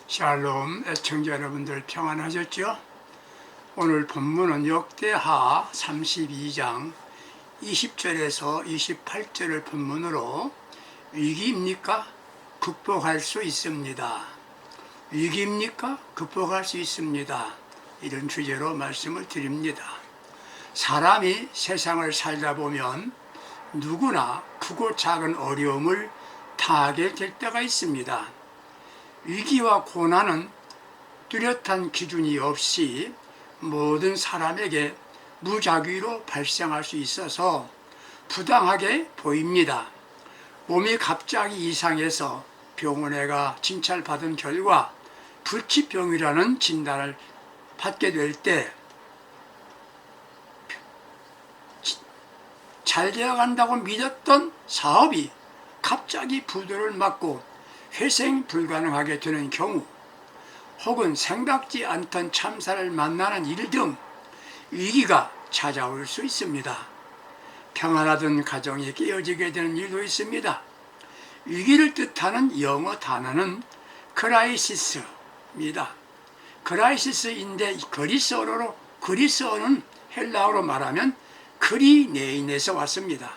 샬롬 애청자 여러분들 평안하셨죠? 오늘 본문은 역대하 32장 20절에서 28절을 본문으로 위기입니까? 극복할 수 있습니다. 위기입니까? 극복할 수 있습니다. 이런 주제로 말씀을 드립니다. 사람이 세상을 살다 보면 누구나 크고 작은 어려움을 당하게 될 때가 있습니다. 위기와 고난은 뚜렷한 기준이 없이 모든 사람에게 무작위로 발생할 수 있어서 부당하게 보입니다. 몸이 갑자기 이상해서 병원에 가 진찰받은 결과 불치병이라는 진단을 받게 될 때 잘 되어간다고 믿었던 사업이 갑자기 부도를 맞고 회생 불가능하게 되는 경우, 혹은 생각지 않던 참사를 만나는 일 등 위기가 찾아올 수 있습니다. 평안하던 가정이 깨어지게 되는 일도 있습니다. 위기를 뜻하는 영어 단어는 크라이시스입니다. 크라이시스인데 그리스어는 헬라어로 말하면 크리네인에서 왔습니다.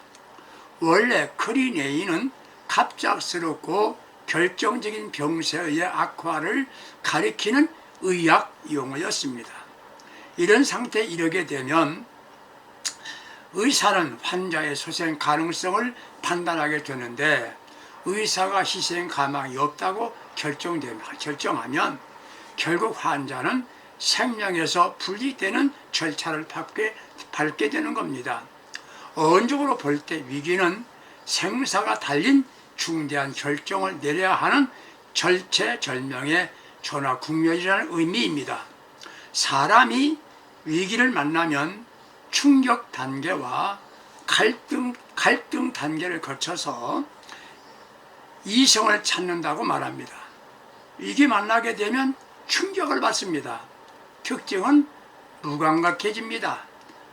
원래 크리네인은 갑작스럽고 결정적인 병세의 악화를 가리키는 의학 용어였습니다. 이런 상태에 이르게 되면 의사는 환자의 소생 가능성을 판단하게 되는데, 의사가 희생 가망이 없다고 결정하면 결국 환자는 생명에서 분리되는 절차를 밟게 되는 겁니다. 어원적으로 볼 때 위기는 생사가 달린 중대한 결정을 내려야 하는 절체절명의 전화국면이라는 의미입니다. 사람이 위기를 만나면 충격 단계와 갈등 단계를 거쳐서 이성을 찾는다고 말합니다. 위기 만나게 되면 충격을 받습니다. 특징은 무감각해집니다.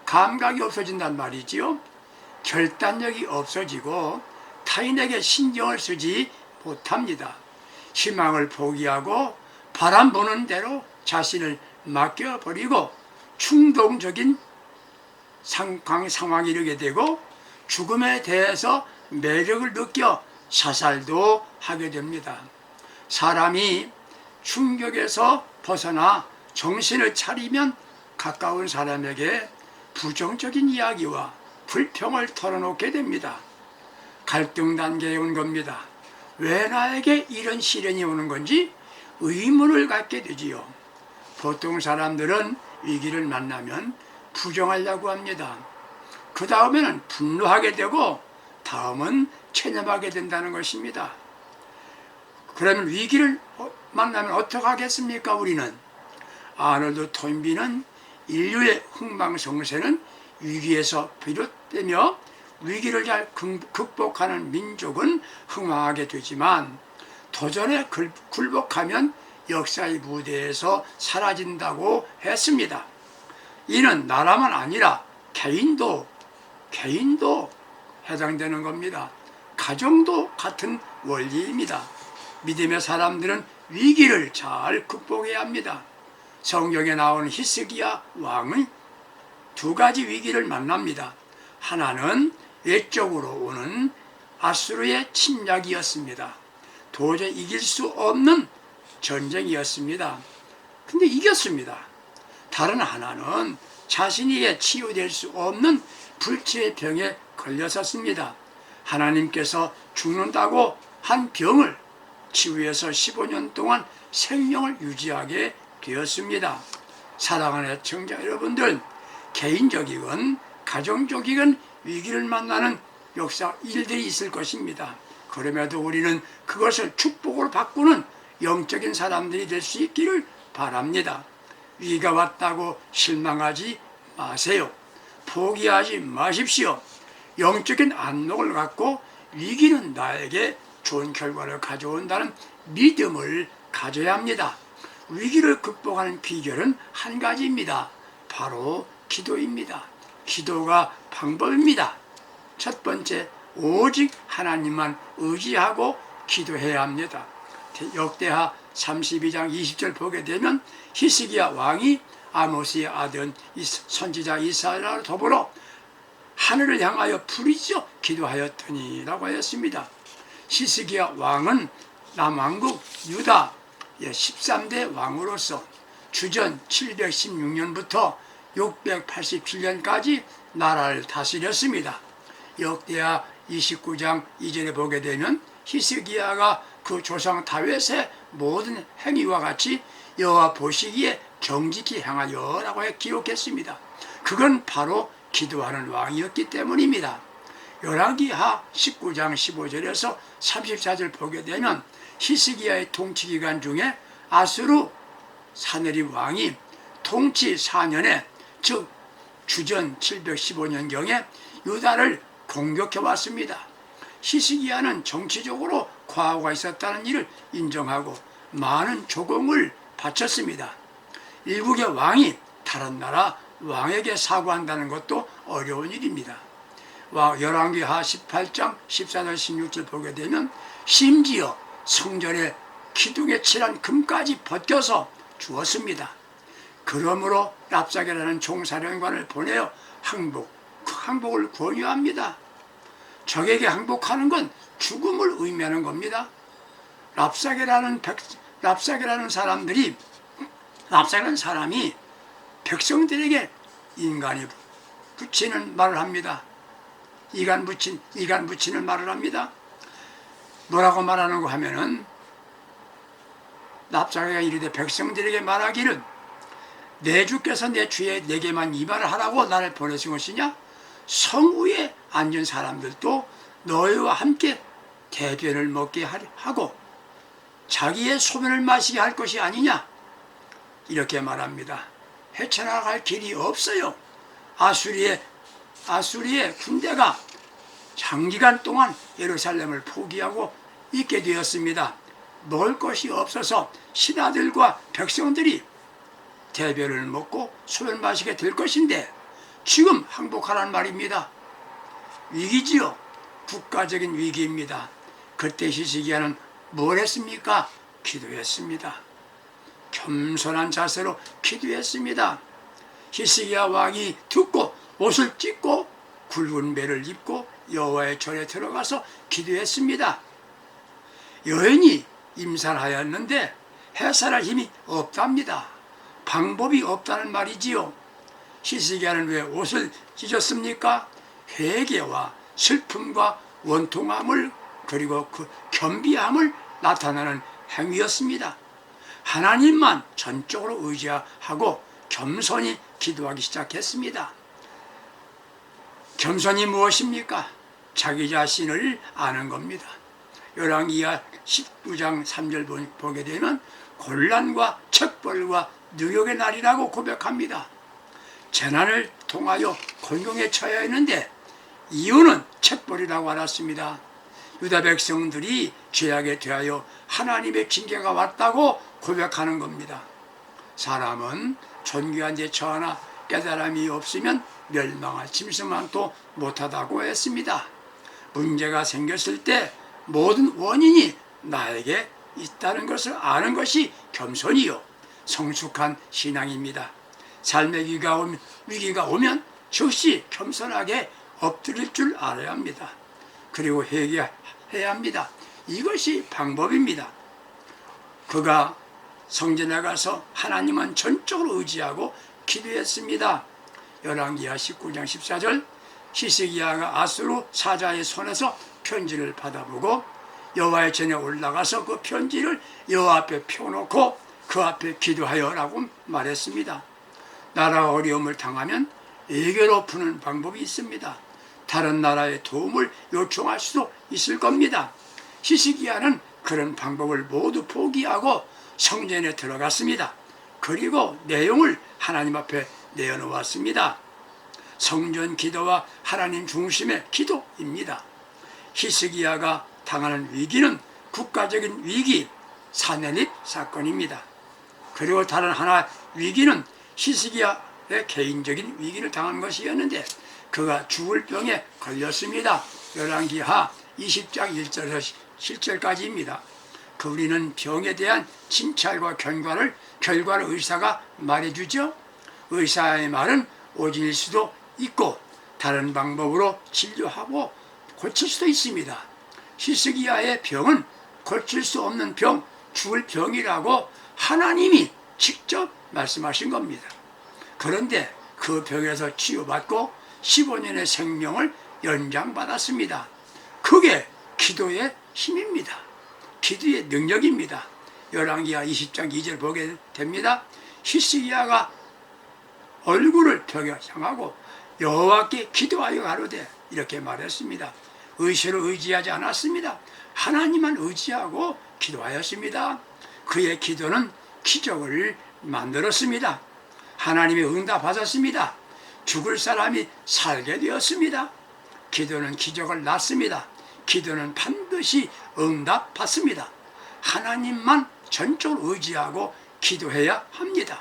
감각이 없어진단 말이지요. 결단력이 없어지고 타인에게 신경을 쓰지 못합니다. 희망을 포기하고 바람 부는 대로 자신을 맡겨버리고 충동적인 상황에 이르게 되고, 죽음에 대해서 매력을 느껴 사살도 하게 됩니다. 사람이 충격에서 벗어나 정신을 차리면 가까운 사람에게 부정적인 이야기와 불평을 털어놓게 됩니다. 갈등 단계에 온 겁니다. 왜 나에게 이런 시련이 오는 건지 의문을 갖게 되지요. 보통 사람들은 위기를 만나면 부정하려고 합니다. 그 다음에는 분노하게 되고 다음은 체념하게 된다는 것입니다. 그러면 위기를 만나면 어떻게 하겠습니까? 우리는 아놀드 토인비는 인류의 흥망성쇠는 위기에서 비롯되며 위기를 잘 극복하는 민족은 흥왕하게 되지만 도전에 굴복하면 역사의 무대에서 사라진다고 했습니다. 이는 나라만 아니라 개인도 해당되는 겁니다. 가정도 같은 원리입니다. 믿음의 사람들은 위기를 잘 극복해야 합니다. 성경에 나오는 히스기야 왕은 두 가지 위기를 만납니다. 하나는 외적으로 오는 아수르의 침략이었습니다. 도저히 이길 수 없는 전쟁이었습니다. 근데 이겼습니다. 다른 하나는 자신이 치유될 수 없는 불치의 병에 걸렸었습니다. 하나님께서 죽는다고 한 병을 치유해서 15년 동안 생명을 유지하게 되었습니다. 사랑하는 애청자 여러분들, 개인적이건 가정적이건 위기를 만나는 역사 일들이 있을 것입니다. 그럼에도 우리는 그것을 축복으로 바꾸는 영적인 사람들이 될 수 있기를 바랍니다. 위기가 왔다고 실망하지 마세요. 포기하지 마십시오. 영적인 안목을 갖고 위기는 나에게 좋은 결과를 가져온다는 믿음을 가져야 합니다. 위기를 극복하는 비결은 한 가지입니다. 바로 기도입니다. 기도가 방법입니다. 첫 번째, 오직 하나님만 의지하고 기도해야 합니다. 역대하 32장 20절 보게 되면 히스기야 왕이 아모스의 아들 선지자 이사야와 더불어 하늘을 향하여 부르짖어 기도하였더니 라고 하였습니다. 히스기야 왕은 남왕국 유다 13대 왕으로서 주전 716년부터 687년까지 나라를 다스렸습니다. 역대하 29장 2절에 보게 되면 히스기야가 그 조상 다윗의 모든 행위와 같이 여호와 보시기에 정직히 행하여 라고 기록했습니다. 그건 바로 기도하는 왕이었기 때문입니다. 열왕기하 19장 15절에서 34절 보게 되면 히스기야의 통치 기간 중에 아수르 사네립 왕이 통치 4년에 즉 주전 715년경에 유다를 공격해 왔습니다. 히스기야는 정치적으로 과오가 있었다는 일을 인정하고 많은 조공을 바쳤습니다. 일국의 왕이 다른 나라 왕에게 사과한다는 것도 어려운 일입니다. 열왕기하 18장 14절 16절 보게 되면 심지어 성전의 기둥에 칠한 금까지 벗겨서 주었습니다. 그러므로 랍사게라는 종사령관을 보내어 항복을 권유합니다. 적에게 항복하는 건 죽음을 의미하는 겁니다. 랍사게라는 사람이 백성들에게 인간이 붙이는 말을 합니다. 이간 붙이는 말을 합니다. 뭐라고 말하는가 하면은 랍사게가 이르되 백성들에게 말하기를 내 주께서 내 주에 내게만 이 말을 하라고 나를 보내신 것이냐? 성 위에 앉은 사람들도 너희와 함께 대변을 먹게 하고 자기의 소변을 마시게 할 것이 아니냐? 이렇게 말합니다. 헤쳐나갈 길이 없어요. 아수리의 군대가 장기간 동안 예루살렘을 포기하고 있게 되었습니다. 먹을 것이 없어서 신하들과 백성들이 대변을 먹고 소변을 마시게 될 것인데 지금 항복하라는 말입니다. 위기지요. 국가적인 위기입니다. 그때 히스기야는 뭘 했습니까? 기도했습니다. 겸손한 자세로 기도했습니다. 히스기야 왕이 듣고 옷을 찢고 굵은 배를 입고 여호와의 전에 들어가서 기도했습니다. 여인이 임산하였는데 해산할 힘이 없답니다. 방법이 없다는 말이지요. 히스기야는 왜 옷을 찢었습니까? 회개와 슬픔과 원통함을 그리고 그 겸비함을 나타내는 행위였습니다. 하나님만 전적으로 의지하고 겸손히 기도하기 시작했습니다. 겸손이 무엇입니까? 자기 자신을 아는 겁니다. 열왕기하 19장 3절 보게 되면 곤란과 책벌과 누욕의 날이라고 고백합니다. 재난을 통하여 곤경에 처해 했는데 이유는 책벌이라고 알았습니다. 유다 백성들이 죄악에 대하여 하나님의 징계가 왔다고 고백하는 겁니다. 사람은 존귀한 데 처하나 깨달음이 없으면 멸망할 짐승만도 못하다고 했습니다. 문제가 생겼을 때 모든 원인이 나에게 있다는 것을 아는 것이 겸손이요 성숙한 신앙입니다. 삶의 위기가 오면 즉시 겸손하게 엎드릴 줄 알아야 합니다. 그리고 회개해야 합니다. 이것이 방법입니다. 그가 성전에 가서 하나님은 전적으로 의지하고 기도했습니다. 열왕기하 19장 14절 히스기야가 아수르 사자의 손에서 편지를 받아보고 여호와의 전에 올라가서 그 편지를 여호와 앞에 펴놓고 그 앞에 기도하여라고 말했습니다. 나라가 어려움을 당하면 애교로 푸는 방법이 있습니다. 다른 나라의 도움을 요청할 수도 있을 겁니다. 히스기야는 그런 방법을 모두 포기하고 성전에 들어갔습니다. 그리고 내용을 하나님 앞에 내어놓았습니다. 성전 기도와 하나님 중심의 기도입니다. 히스기야가 당하는 위기는 국가적인 위기, 사내립 사건입니다. 그리고 다른 하나 위기는 히스기야의 개인적인 위기를 당한 것이었는데 그가 죽을 병에 걸렸습니다. 열왕기하 20장 1절에서 7절까지입니다. 우리는 병에 대한 진찰과 결과를 의사가 말해주죠. 의사의 말은 오진일 수도 있고 다른 방법으로 진료하고 고칠 수도 있습니다. 히스기야의 병은 고칠 수 없는 병, 죽을 병이라고 하나님이 직접 말씀하신 겁니다. 그런데 그 병에서 치유받고 15년의 생명을 연장받았습니다. 그게 기도의 힘입니다. 기도의 능력입니다. 열왕기하 20장 2절 보게 됩니다. 히스기야가 얼굴을 벽에 향하고 여호와께 기도하여 가로되 이렇게 말했습니다. 의시를 의지하지 않았습니다. 하나님만 의지하고 기도하였습니다. 그의 기도는 기적을 만들었습니다. 하나님의 응답하셨습니다. 죽을 사람이 살게 되었습니다. 기도는 기적을 낳습니다. 기도는 반드시 응답받습니다. 하나님만 전적으로 의지하고 기도해야 합니다.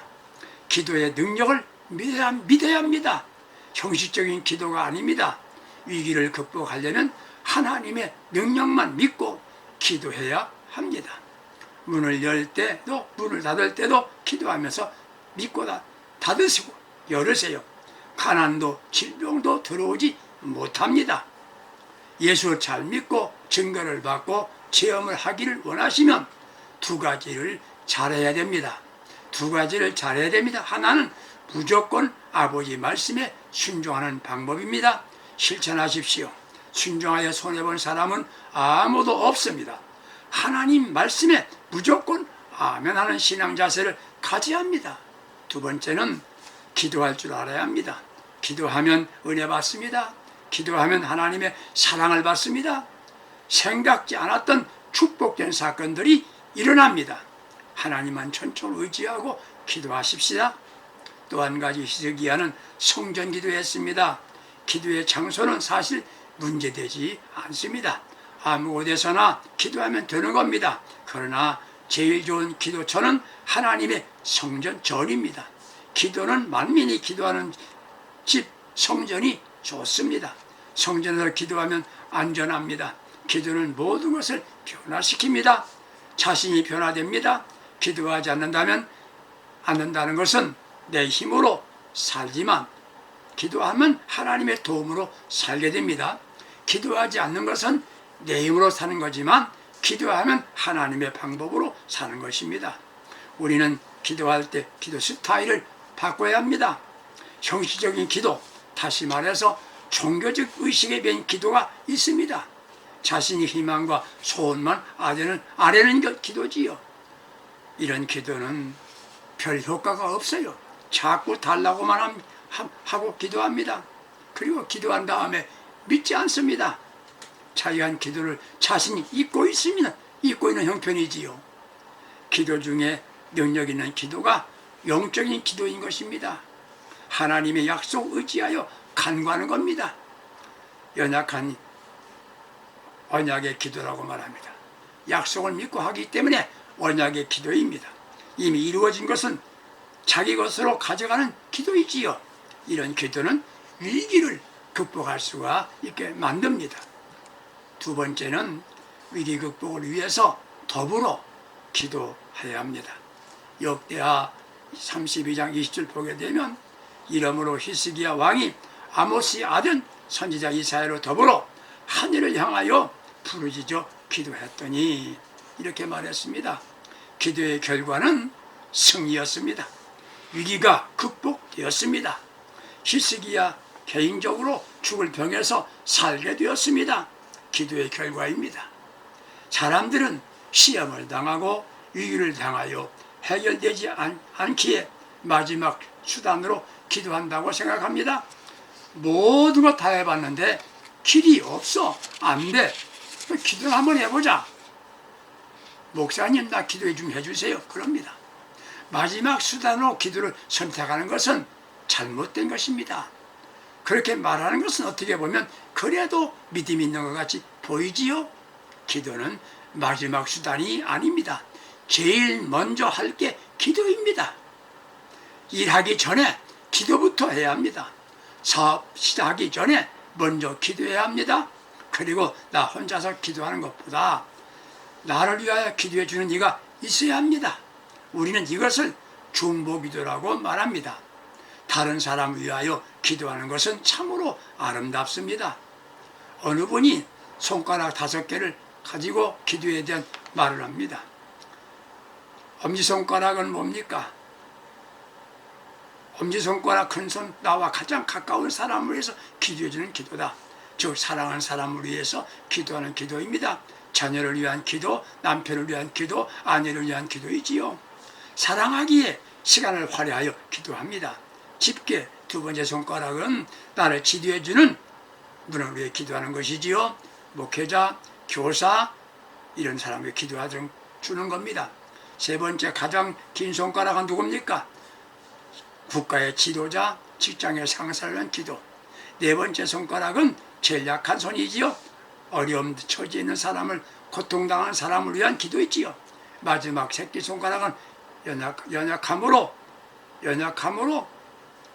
기도의 능력을 믿어야 합니다. 형식적인 기도가 아닙니다. 위기를 극복하려면 하나님의 능력만 믿고 기도해야 합니다. 문을 열 때도 문을 닫을 때도 기도하면서 믿고 닫으시고 열으세요. 가난도 질병도 들어오지 못합니다. 예수를 잘 믿고 증거를 받고 체험을 하기를 원하시면 두 가지를 잘해야 됩니다. 두 가지를 잘해야 됩니다. 하나는 무조건 아버지 말씀에 순종하는 방법입니다. 실천하십시오. 순종하여 손해본 사람은 아무도 없습니다. 하나님 말씀에 무조건 아멘하는 신앙 자세를 가져야 합니다. 두 번째는 기도할 줄 알아야 합니다. 기도하면 은혜 받습니다. 기도하면 하나님의 사랑을 받습니다. 생각지 않았던 축복된 사건들이 일어납니다. 하나님만 천천히 의지하고 기도하십시다. 또 한 가지 히스기야는 성전 기도했습니다. 기도의 장소는 사실 문제되지 않습니다. 아무 곳에서나 기도하면 되는 겁니다. 그러나 제일 좋은 기도처는 하나님의 성전 절입니다. 기도는 만민이 기도하는 집 성전이 좋습니다. 성전에서 기도하면 안전합니다. 기도는 모든 것을 변화시킵니다. 자신이 변화됩니다. 기도하지 않는다는 것은 내 힘으로 살지만 기도하면 하나님의 도움으로 살게 됩니다. 기도하지 않는 것은 내 힘으로 사는 거지만 기도하면 하나님의 방법으로 사는 것입니다. 우리는 기도할 때 기도 스타일을 바꿔야 합니다. 형식적인 기도, 다시 말해서 종교적 의식에 변 기도가 있습니다. 자신이 희망과 소원만 아뢰는 기도지요. 이런 기도는 별 효과가 없어요. 자꾸 달라고만 하고 기도합니다. 그리고 기도한 다음에 믿지 않습니다. 자기한 기도를 자신이 잊고 있습니다. 잊고 있는 형편이지요. 기도 중에 능력 있는 기도가 영적인 기도인 것입니다. 하나님의 약속 의지하여 간구하는 겁니다. 연약한 언약의 기도라고 말합니다. 약속을 믿고 하기 때문에 언약의 기도입니다. 이미 이루어진 것은 자기 것으로 가져가는 기도이지요. 이런 기도는 위기를 극복할 수가 있게 만듭니다. 두 번째는 위기 극복을 위해서 더불어 기도해야 합니다. 역대하 32장 20절 보게 되면 이러므로 히스기야 왕이 아모스의 아들 선지자 이사야로 더불어 하늘을 향하여 부르짖어 기도했더니 이렇게 말했습니다. 기도의 결과는 승리였습니다. 위기가 극복되었습니다. 히스기야 개인적으로 죽을 병에서 살게 되었습니다. 기도의 결과입니다. 사람들은 시험을 당하고 위기를 당하여 해결되지 않기에 마지막 수단으로 기도한다고 생각합니다. 모든 거 다 해봤는데 길이 없어. 안 돼. 기도를 한번 해보자. 목사님 나 기도해 좀 해주세요. 그럽니다. 마지막 수단으로 기도를 선택하는 것은 잘못된 것입니다. 그렇게 말하는 것은 어떻게 보면 그래도 믿음 있는 것 같이 보이지요. 기도는 마지막 수단이 아닙니다. 제일 먼저 할 게 기도입니다. 일하기 전에 기도부터 해야 합니다. 사업 시작하기 전에 먼저 기도해야 합니다. 그리고 나 혼자서 기도하는 것보다 나를 위하여 기도해 주는 이가 있어야 합니다. 우리는 이것을 중보기도라고 말합니다. 다른 사람을 위하여 기도하는 것은 참으로 아름답습니다. 어느 분이 손가락 5개를 가지고 기도에 대한 말을 합니다. 엄지손가락은 뭡니까? 엄지손가락 큰 손 나와 가장 가까운 사람을 위해서 기도해주는 기도다. 즉 사랑하는 사람을 위해서 기도하는 기도입니다. 자녀를 위한 기도, 남편을 위한 기도, 아내를 위한 기도이지요. 사랑하기에 시간을 활용하여 기도합니다. 집게 2번째 손가락은 나를 지도해주는 분을 위해 기도하는 것이지요. 목회자, 교사 이런 사람에게 기도하는 주는 겁니다. 3번째 가장 긴 손가락은 누굽니까? 국가의 지도자, 직장의 상사를 위한 기도. 4번째 손가락은 제일 약한 손이지요. 어려움 처지에 있는 사람을, 고통당하는 사람을 위한 기도이지요. 마지막 새끼손가락은 연약함으로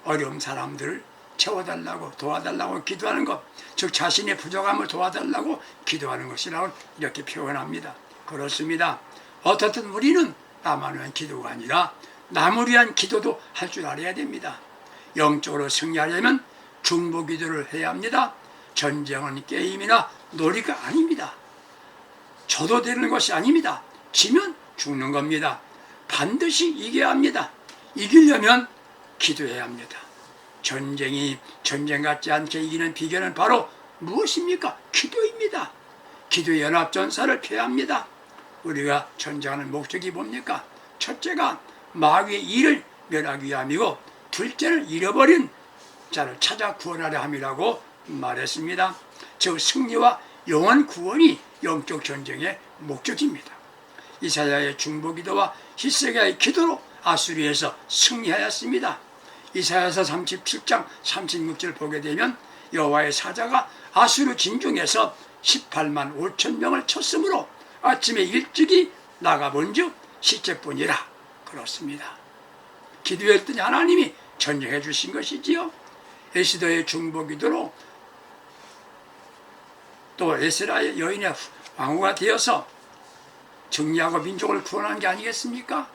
어려운 사람들을 채워달라고, 도와달라고 기도하는 것, 즉 자신의 부족함을 도와달라고 기도하는 것이라고 이렇게 표현합니다. 그렇습니다. 어떻든 우리는 나만 위한 기도가 아니라 남을 위한 기도도 할 줄 알아야 됩니다. 영적으로 승리하려면 중보기도를 해야 합니다. 전쟁은 게임이나 놀이가 아닙니다. 져도 되는 것이 아닙니다. 지면 죽는 겁니다. 반드시 이겨야 합니다. 이기려면 기도해야 합니다. 전쟁이 전쟁 같지 않게 이기는 비결은 바로 무엇입니까? 기도입니다. 기도의 연합전사를 펴야 합니다. 우리가 전쟁하는 목적이 뭡니까? 첫째가 마귀의 일을 멸하기 위함이고, 둘째는 잃어버린 자를 찾아 구원하려 함이라고 말했습니다. 즉 승리와 영원 구원이 영적 전쟁의 목적입니다. 이사야의 중보기도와 히스기야의 기도로 아수리에서 승리하였습니다. 이사야서 37장 36절 보게 되면 여호와의 사자가 아수르 진중에서 18만 5천 명을 쳤으므로 아침에 일찍이 나가본즉 시체뿐이라. 그렇습니다. 기도했더니 하나님이 전쟁해 주신 것이지요. 에스더의 중보기도로 또 에스라의 여인의 왕후가 되어서 정리하고 민족을 구원한 게 아니겠습니까?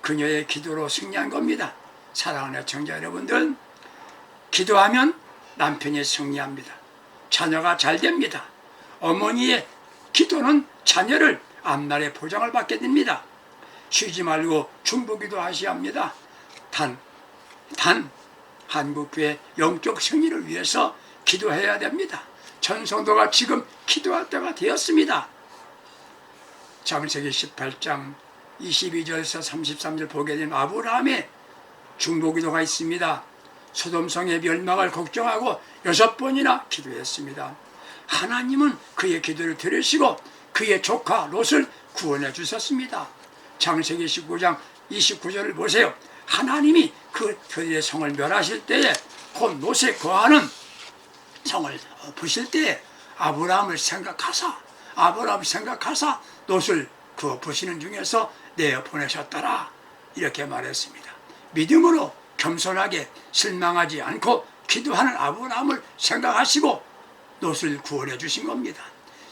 그녀의 기도로 승리한 겁니다. 사랑하는 청자 여러분들, 기도하면 남편이 승리합니다. 자녀가 잘 됩니다. 어머니의 기도는 자녀를 앞날에 보장을 받게 됩니다. 쉬지 말고 중보기도 하셔야 합니다. 단 한국교회 영적 승리를 위해서 기도해야 됩니다. 전 성도가 지금 기도할 때가 되었습니다. 창세기 18장 22절에서 33절 보게 되면 아브라함의 중보기도가 있습니다. 소돔성의 멸망을 걱정하고 6번이나 기도했습니다. 하나님은 그의 기도를 들으시고 그의 조카 롯을 구원해 주셨습니다. 창세기 19장 29절을 보세요. 하나님이 그 그들의 성을 멸하실 때에 곧 롯에 거하는 성을 부실 때에 아브라함을 생각하사 롯을 그 부시는 중에서 내어 보내셨더라. 이렇게 말했습니다. 믿음으로 겸손하게 실망하지 않고 기도하는 아브라함을 생각하시고 롯을 구원해 주신 겁니다.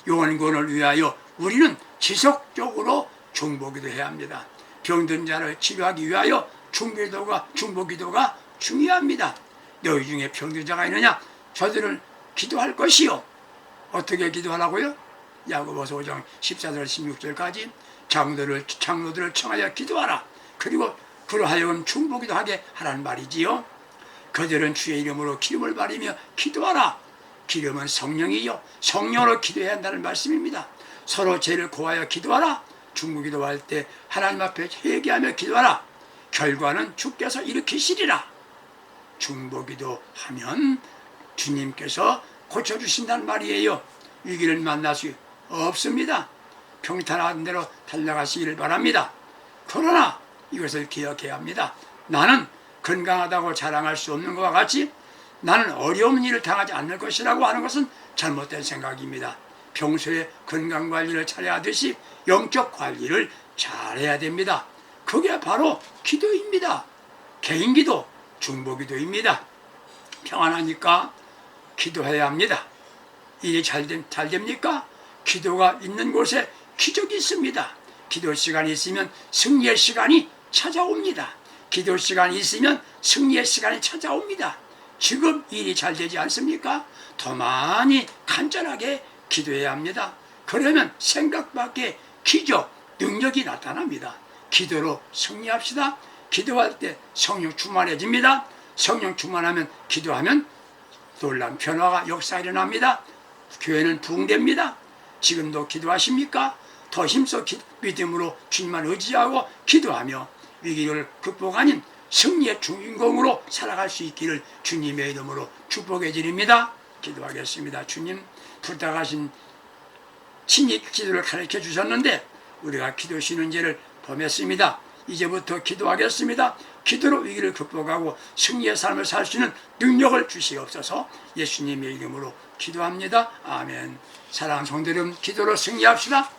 영혼구원을 위하여 우리는 지속적으로 중보기도 해야 합니다. 병든 자를 치료하기 위하여 중보기도가 중요합니다. 너희 중에 병든 자가 있느냐? 저들을 기도할 것이요. 어떻게 기도하라고요? 야고보서 5장 14절 16절까지 장로들을 청하여 기도하라. 그리고 그러하여금 중보기도 하게 하라는 말이지요. 그들은 주의 이름으로 기름을 바르며 기도하라. 기름은 성령이요, 성령으로 기도해야 한다는 말씀입니다. 서로 죄를 고하여 기도하라. 중보기도할 때 하나님 앞에 회개하며 기도하라. 결과는 주께서 일으키시리라. 중보기도하면 주님께서 고쳐주신다는 말이에요. 위기를 만날 수 없습니다. 평탄한 대로 달려가시기를 바랍니다. 그러나 이것을 기억해야 합니다. 나는 건강하다고 자랑할 수 없는 것과 같이 나는 어려운 일을 당하지 않을 것이라고 하는 것은 잘못된 생각입니다. 평소에 건강관리를 잘해야하듯이 영적 관리를 잘해야 됩니다. 그게 바로 기도입니다. 개인기도, 중보기도입니다. 평안하니까 기도해야 합니다. 일이 잘 됩니까? 기도가 있는 곳에 기적이 있습니다. 기도 시간이 있으면 승리의 시간이 찾아옵니다. 기도 시간이 있으면 승리의 시간이 찾아옵니다. 지금 일이 잘 되지 않습니까? 더 많이 간절하게 기도해야 합니다. 그러면 생각 밖에 기적, 능력이 나타납니다. 기도로 승리합시다. 기도할 때 성령 충만해집니다. 성령 충만하면 기도하면 놀라운 변화가 역사 일어납니다. 교회는 부흥됩니다. 지금도 기도하십니까? 더 힘써 믿음으로 주님만 의지하고 기도하며 위기를 극복하는 승리의 주인공으로 살아갈 수 있기를 주님의 이름으로 축복해 드립니다. 기도하겠습니다. 주님, 부탁하신 친히 기도를 가르쳐 주셨는데 우리가 기도 쉬는 죄를 범했습니다. 이제부터 기도하겠습니다. 기도로 위기를 극복하고 승리의 삶을 살 수 있는 능력을 주시옵소서. 예수님의 이름으로 기도합니다. 아멘. 사랑하는 성도 여러분, 기도로 승리합시다.